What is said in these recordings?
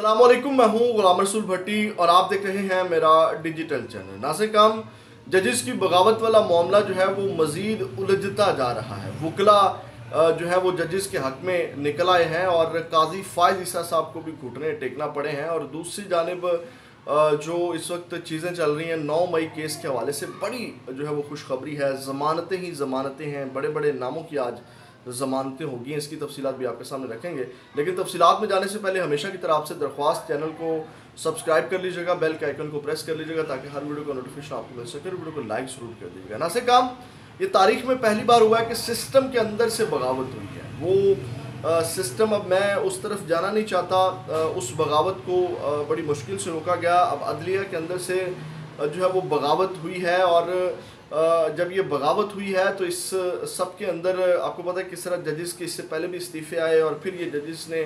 अस्सलामुअलैकुम, मैं हूं गुलाम रसूल भट्टी और आप देख रहे हैं मेरा डिजिटल चैनल। नाज़रीन काम जजेस की बगावत वाला मामला जो है वो मज़ीद उलझता जा रहा है। वकला जो है वो जजेस के हक़ में निकल आए हैं और काजी फ़ाइज़ ईसा साहब को भी घुटने टेकना पड़े हैं। और दूसरी जानिब जो इस वक्त चीज़ें चल रही हैं 9 मई केस के हवाले से बड़ी जो है वो खुशखबरी है। ज़मानतें ही ज़मानतें हैं, बड़े बड़े नामों की आज ज़मानतें होगी। इसकी तफसीलात भी आपके सामने रखेंगे, लेकिन तफसीलात में जाने से पहले हमेशा की तरह आपसे दरख्वास्त, चैनल को सब्सक्राइब कर लीजिएगा, बेल के आइकन को प्रेस कर लीजिएगा ताकि हर वीडियो का नोटिफिकेशन आपको मिल सके। वीडियो को लाइक ज़रूर कर दीजिएगा। ना से काम ये तारीख में पहली बार हुआ है कि सिस्टम के अंदर से बगावत हुई है। वो सिस्टम, अब मैं उस तरफ जाना नहीं चाहता, उस बगावत को बड़ी मुश्किल से रोका गया। अब अदलिया के अंदर से जो है वो बगावत हुई है और जब ये बगावत हुई है तो इस सब के अंदर आपको पता है किस तरह जजेस के इससे पहले भी इस्तीफ़े आए और फिर ये जजेस ने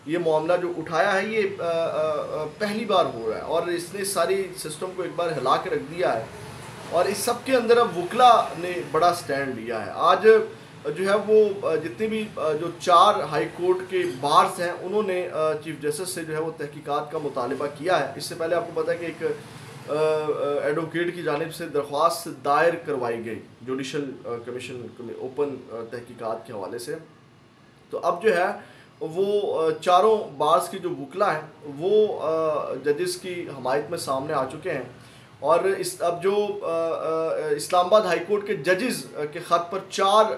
ये मामला जो उठाया है ये पहली बार हो रहा है और इसने सारी सिस्टम को एक बार हिला के रख दिया है। और इस सब के अंदर अब वकला ने बड़ा स्टैंड लिया है। आज जो है वो जितने भी जो 4 हाई कोर्ट के बार्स हैं उन्होंने चीफ जस्टिस से जो है वो तहकीकात का मुतालबा किया है। इससे पहले आपको पता है कि एक एडवोकेट की जानिब से दरख्वास्त दायर करवाई गई जुडिशल कमीशन ओपन तहकीकात के हवाले से। तो अब जो है वो चारों बार्स की जो वकला हैं वो जजेस की हमायत में सामने आ चुके हैं। और इस अब जो इस्लामाबाद हाई कोर्ट के जजेस के ख़त पर 4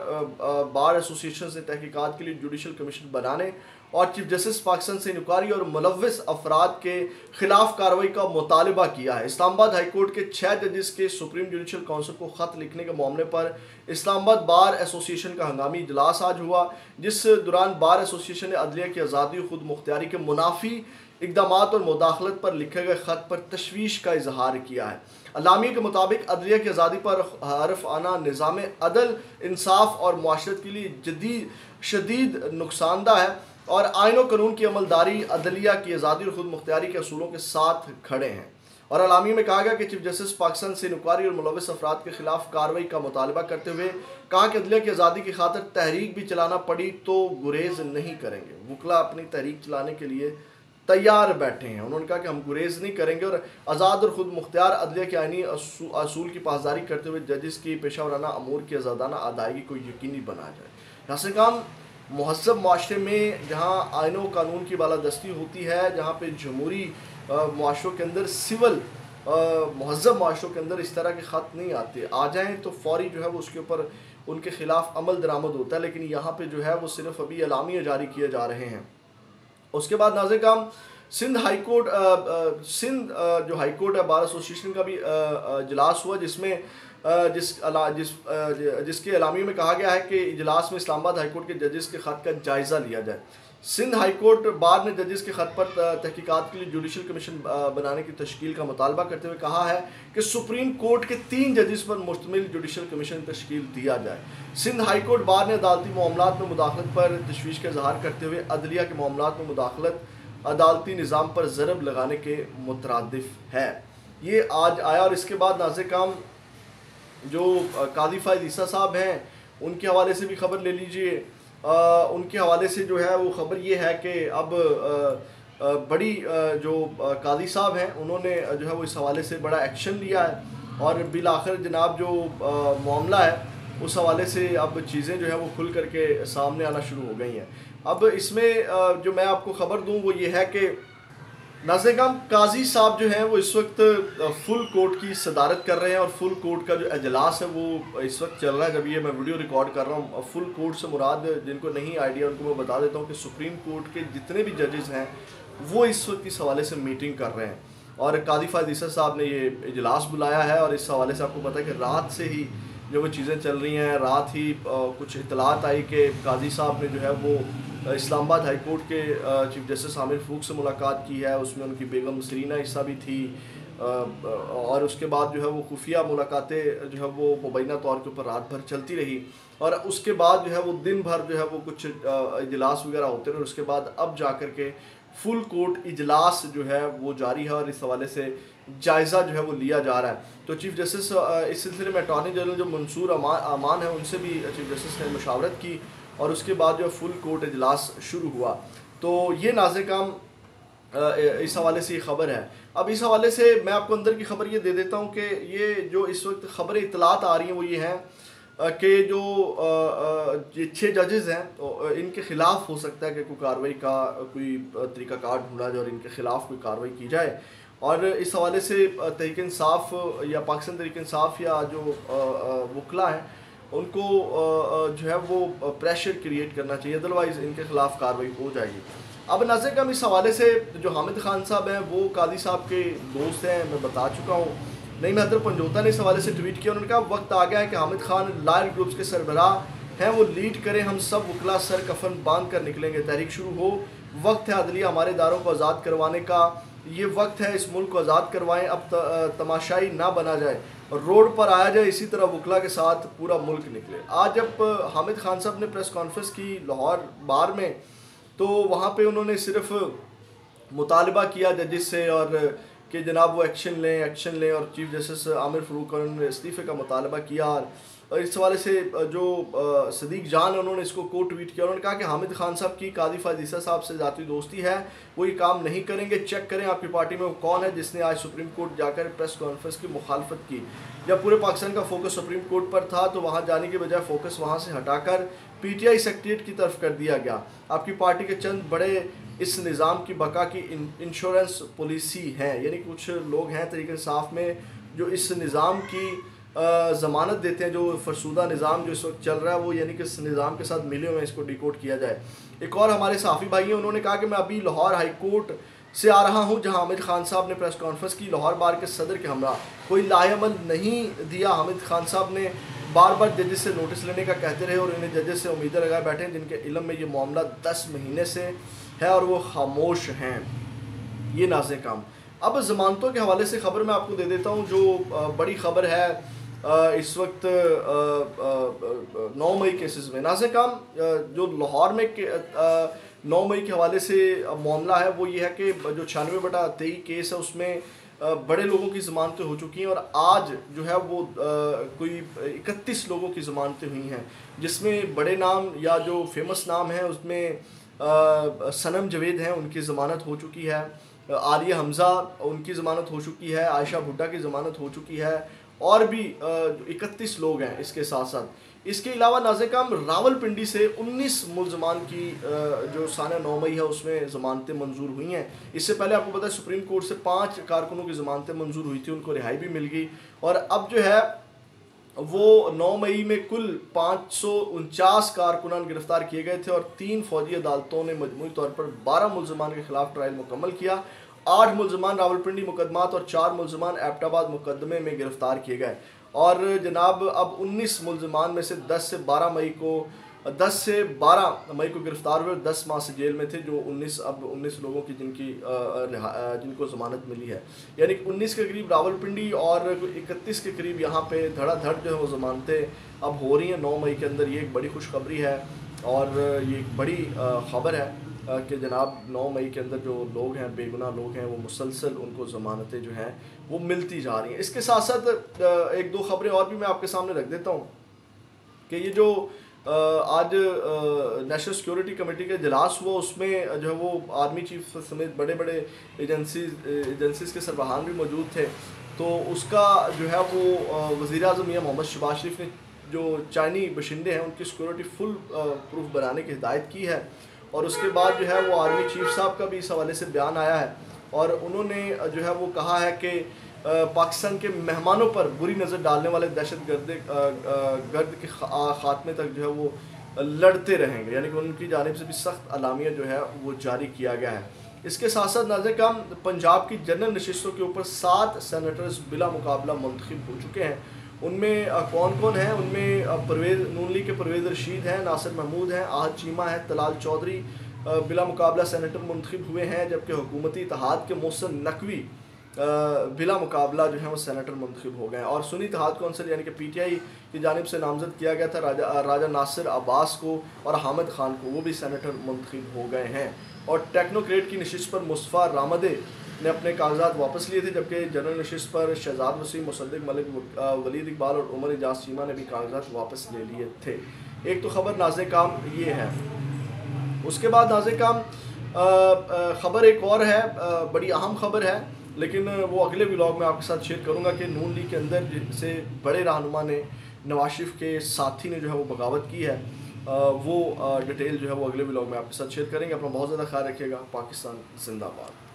बार एसोसिएशन से तहकीकात के लिए जुडिशल कमीशन बनाने और चीफ जस्टिस पाकिस्तान से इनक्वायरी और मुलव्वस अफराद के खिलाफ कार्रवाई का मुतालबा किया है। इस्लामाबाद हाई कोर्ट के 6 जजेस के सुप्रीम जुडिशल काउंसिल को ख़त लिखने के मामले पर इस्लामाबाद बार एसोसिएशन का हंगामी इजलास आज हुआ, जिस दौरान बार एसोसिएशन ने अदलिया की आज़ादी और खुद मुख्तियारी के मुनाफी इक़दाम और मुदाखलत पर लिखे गए ख़त पर तशवीश का इजहार किया है। अलामी के मुताबिक अदलिया की आज़ादी पर हरफ आना निज़ाम अदल, इंसाफ और मुआशरत के लिए शदीद नुकसानदा है और आइन और कानून की अमलदारी अदलिया की आज़ादी और खुद मुख्तियारी के असूलों के साथ खड़े हैं। और अलामी में कहा गया कि चीफ जस्टिस पाकिस्तान से इनक्वायरी और मुलव्वस अफराद के खिलाफ कार्रवाई का मुतालबा करते हुए कहा कि अदलिया की आज़ादी की खातिर तहरीक भी चलाना पड़ी तो गुरेज नहीं करेंगे। वकला अपनी तहरीक चलाने के लिए तैयार बैठे हैं। उन्होंने कहा कि हम गुरेज नहीं करेंगे और आज़ाद और खुद मुख्तियार अदलिया के आइनी असूल की पासदारी करते हुए जजेस की पेशा वराना अमूर की आज़ादाना अदायगी को यकीनी बनाया जाए। नासिर काम महज़ब माशरे में जहाँ आइन व कानून की बालादस्ती होती है, जहाँ पे जमहूरी माशरों के अंदर सिविल महज़ब माशरों के अंदर इस तरह के ख़त नहीं आते, आ जाएँ तो फ़ौरी जो है वो उसके ऊपर उनके ख़िलाफ़ अमल दरामद होता है। लेकिन यहाँ पे जो है वो सिर्फ अभी अलामिया जारी किए जा रहे हैं। उसके बाद नाज़िर काम सिंध हाई कोर्ट जो हाई कोर्ट है बार एसोसिएशन का भी इजलास हुआ, जिसमें जिसके अलामी में कहा गया है कि इजलास में इस्लामाबाद हाई कोर्ट के जजेस के ख़त का जायज़ा लिया जाए। सिंध हाई कोर्ट बार ने जजेस के ख़त पर तहकीकात के लिए जुडिशल कमीशन बनाने की तश्कील का मुतालबा करते हुए कहा है कि सुप्रीम कोर्ट के 3 जजेस पर मुश्तमिल जुडिशल कमीशन तश्कील दिया जाए। सिंध हाई कोर्ट बार ने अदालती मामलात में मुदाखलत पर तशवीश का इजहार करते हुए अदलिया के मामलात में मुदाखलत अदालती निज़ाम पर ज़रब लगाने के मुतरादिफ है। ये आज आया। और इसके बाद नाज़िर काम जो काजी फ़ाइज़ ईसा साहब हैं उनके हवाले से भी खबर ले लीजिए। उनके हवाले से जो है वो ख़बर ये है कि अब बड़ी जो काजी साहब हैं उन्होंने जो है वो इस हवाले से बड़ा एक्शन लिया है और बिल आखिर जनाब जो मामला है उस हवाले से अब चीज़ें जो है वो खुल करके सामने आना शुरू हो गई हैं। अब इसमें जो मैं आपको ख़बर दूँ वो ये है कि नाज़िर काम काजी साहब जो हैं वो इस वक्त फुल कोर्ट की सदारत कर रहे हैं और फुल कोर्ट का जो इजलास है वो इस वक्त चल रहा है जब ये मैं वीडियो रिकॉर्ड कर रहा हूँ। फुल कोर्ट से मुराद, जिनको नहीं आइडिया उनको मैं बता देता हूँ कि सुप्रीम कोर्ट के जितने भी जजेस हैं वो इस वक्त इस हवाले से मीटिंग कर रहे हैं और काजी फ़ाइज़ ईसा साहब ने ये इजलास बुलाया है। और इस हवाले से आपको पता है कि रात से ही जो वो चीज़ें चल रही हैं, रात ही कुछ इतलात आई कि काजी साहब ने जो है वो इस्लामाबाद हाई कोर्ट के चीफ जस्टिस आमिर फ़रूक से मुलाकात की है। उसमें उनकी बेगम सरीना हिस्सा भी थी और उसके बाद जो है वो खुफिया मुलाकातें जो है वो मुबैना तौर के ऊपर रात भर चलती रही और उसके बाद जो है वो दिन भर जो है वो कुछ इजलास वगैरह होते रहे। उसके बाद अब जा कर के फुल कोर्ट इजलास जो है वो जारी है और इस हवाले से जायज़ा जो है वो लिया जा रहा है। तो चीफ जस्टिस इस सिलसिले में अटॉर्नी जनरल जो मंसूर अमान है उनसे भी चीफ जस्टिस ने मुशावरत की और उसके बाद जो फुल कोर्ट इजलास शुरू हुआ। तो ये नाज़िर काम इस हवाले से ये खबर है। अब इस हवाले से मैं आपको अंदर की खबर ये दे देता हूँ कि ये जो इस वक्त खबरें इतलात आ रही हैं वो ये हैं कि जो ये 6 जजेज़ हैं तो इनके ख़िलाफ़ हो सकता है कि कोई कार्रवाई का कोई तरीक़ाकार ढूंढा जाए और इनके ख़िलाफ़ कोई कार्रवाई की जाए। और इस हवाले से तहरीक इंसाफ या पाकिस्तान तहरीक इंसाफ या जो वकला हैं उनको जो है वो प्रेशर क्रिएट करना चाहिए, अदरवाइज़ इनके ख़िलाफ़ कार्रवाई हो जाएगी। अब नाज़िर हम इस हवाले से जो हामिद खान साहब हैं वो कादी साहब के दोस्त हैं, मैं बता चुका हूँ। नईम हैदर पंजोता ने इस हवाले से ट्वीट किया, उन्होंने कहा वक्त आ गया है कि हामिद खान लायर ग्रुप्स के सरबराह हैं, वो लीड करें, हम सब वकला सर कफन बांध कर निकलेंगे, तहरीक शुरू हो, वक्त है अदलिया हमारे इदारों को आज़ाद करवाने का, ये वक्त है इस मुल्क को आज़ाद करवाएं, अब तमाशाई ना बना जाए और रोड पर आया जाए, इसी तरह वकला के साथ पूरा मुल्क निकले। आज जब हामिद खान साहब ने प्रेस कॉन्फ्रेंस की लाहौर बार में, तो वहाँ पे उन्होंने सिर्फ मुतालबा किया जजिस से और कि जनाब वो एक्शन लें और चीफ जस्टिस आमिर फ़ारूक और उन्होंने इस्तीफ़े का मुतालबा किया। और इस हवाले से जो सदीक जान उन्होंने इसको कोट ट्वीट किया, उन्होंने कहा कि हामिद खान साहब की कादी फ़ायज़ साहब से ज़ाती दोस्ती है, वो ये काम नहीं करेंगे, चेक करें आपकी पार्टी में वो कौन है जिसने आज सुप्रीम कोर्ट जाकर प्रेस कॉन्फ्रेंस की मुखालफत की। जब पूरे पाकिस्तान का फोकस सुप्रीम कोर्ट पर था तो वहाँ जाने के बजाय फोकस वहाँ से हटाकर PTI सेक्रेटरीट की तरफ कर दिया गया। आपकी पार्टी के चंद बड़े इस निज़ाम की बका की इंश्योरेंस पॉलिसी हैं, यानी कुछ लोग हैं तरीके इंसाफ में जो इस निज़ाम की ज़मानत देते हैं, जो फरसूदा निज़ाम जो इस वक्त चल रहा है वो यानी कि इस निज़ाम के साथ मिले हुए हैं, इसको डिकोड किया जाए। एक और हमारे सहाफ़ी भाई हैं, उन्होंने कहा कि मैं अभी लाहौर हाई कोर्ट से आ रहा हूं जहां हामिद खान साहब ने प्रेस कॉन्फ्रेंस की। लाहौर बार के सदर के हमरा कोई लाएमल नहीं दिया। हामिद खान साहब ने बार बार जजेस से नोटिस लेने का कहते रहे और इन्हें जजेस से उम्मीदें लगाए बैठे हैं जिनके इल्म में ये मामला 10 महीने से है और वो खामोश हैं। ये नाज़े काम। अब ज़मानतों के हवाले से ख़बर मैं आपको दे देता हूँ जो बड़ी ख़बर है इस वक्त 9 मई केसेस में। नाज़े काम जो लाहौर में 9 मई के हवाले से मामला है वो ये है कि जो 96/23 केस है उसमें बड़े लोगों की ज़मानतें हो चुकी हैं और आज जो है वो कोई 31 लोगों की ज़मानतें हुई हैं, जिसमें बड़े नाम या जो फेमस नाम हैं उसमें सनम जवेद हैं, उनकी ज़मानत हो चुकी है, आलिया हमज़ा उनकी ज़मानत हो चुकी है, आयशा भुट्टा की ज़मानत हो चुकी है और भी 31 लोग हैं इसके साथ साथ। इसके अलावा नाज़े काम रावलपिंडी से 19 मुल्ज़मान की जो साना 9 मई है उसमें ज़मानतें मंजूर हुई हैं। इससे पहले आपको पता है सुप्रीम कोर्ट से 5 कारकुनों की ज़मानतें मंजूर हुई थी, उनको रिहाई भी मिल गई और अब जो है वो 9 मई में कुल 549 कारकुनान गिरफ्तार किए गए थे और 3 फौजी अदालतों ने मजमूई तौर पर 12 मुल्ज़मान के खिलाफ ट्रायल मुकम्मल किया। 8 मुल्ज़मान रावलपिंडी मुकदमात और 4 मुल्ज़मान एबटाबाद मुकदमे में गिरफ्तार किए गए और जनाब अब 19 मुल्ज़मान में से 10 से 12 मई को गिरफ्तार हुए, 10 माह से जेल में थे। जो 19 लोगों की जिनको ज़मानत मिली है, यानी 19 के करीब रावलपिंडी और 31 के करीब यहाँ पे धड़ाधड़ जो है वो ज़मानतें अब हो रही हैं 9 मई के अंदर। ये एक बड़ी खुशखबरी है और ये एक बड़ी ख़बर है कि जनाब 9 मई के अंदर जो लोग हैं, बेगुनाह लोग हैं, वो मुसलसल उनको ज़मानतें जो हैं वो मिलती जा रही हैं। इसके साथ साथ 1-2 ख़बरें और भी मैं आपके सामने रख देता हूँ कि ये जो आज नेशनल सिक्योरिटी कमेटी का इजलास हुआ उसमें जो है वो आर्मी चीफ समेत बड़े बड़े एजेंसीज़ के सरबराहान भी मौजूद थे। तो उसका जो है वो वज़ीर-ए-आज़म मियां मोहम्मद शहबाज शरीफ ने जो चाइनी बशिंदे हैं उनकी सिक्योरिटी फुल प्रूफ बनाने की हिदायत की है और उसके बाद जो है वो आर्मी चीफ साहब का भी इस हवाले से बयान आया है और उन्होंने जो है वो कहा है कि पाकिस्तान के मेहमानों पर बुरी नज़र डालने वाले दहशत गर्द के ख़ात्मे तक जो है वो लड़ते रहेंगे, यानी कि उनकी जानिब से भी सख्त अलामिया जो है वो जारी किया गया है। इसके साथ साथ नाज़िर काम पंजाब की जनरल नशिस्तों के ऊपर 7 सेनेटर्स बिला मुकाबला मुंतखब हो चुके हैं। उनमें कौन कौन है? उनमें परवेज़ नून लीग के परवेज़ रशीद हैं, नासिर महमूद हैं, आहद चीमा है, तलाल चौधरी बिला मुकाबला सेनेटर मुंतखब हुए हैं, जबकि हुकूमती इत्तेहाद के मोहसिन नकवी बिला मुकाबला जो है वो सेनेटर मुंतखब हो गए और सुन्नी इत्तेहाद कौंसिल यानी कि PTI की जानिब से नामजद किया गया था राजा नासिर अब्बास को और हामिद खान को, वो भी सेनेटर मुंतखब हो गए हैं। और टेक्नोक्रेट की नशिस्त पर मुस्तफ़ा रामदे ने अपने कागजात वापस लिए थे, जबकि जनरल नशिस्त पर शहजाद वसीम, मुसद्दिक मलिक, वलीद इकबाल और उमर इजाज़ चीमा ने भी कागजात वापस ले लिए थे। एक तो ख़बर नाज़े काम ये है। उसके बाद नाज़े काम ख़बर एक और है, बड़ी अहम खबर है, लेकिन वो अगले व्लॉग में आपके साथ शेयर करूंगा कि नून लीग के अंदर से बड़े रहनुमा ने, नवाज शरीफ के साथी ने जो है वो बगावत की है। वो डिटेल जो है वो अगले व्लॉग में आपके साथ शेयर करेंगे। अपना बहुत ज़्यादा ख्याल रखिएगा। पाकिस्तान जिंदाबाद।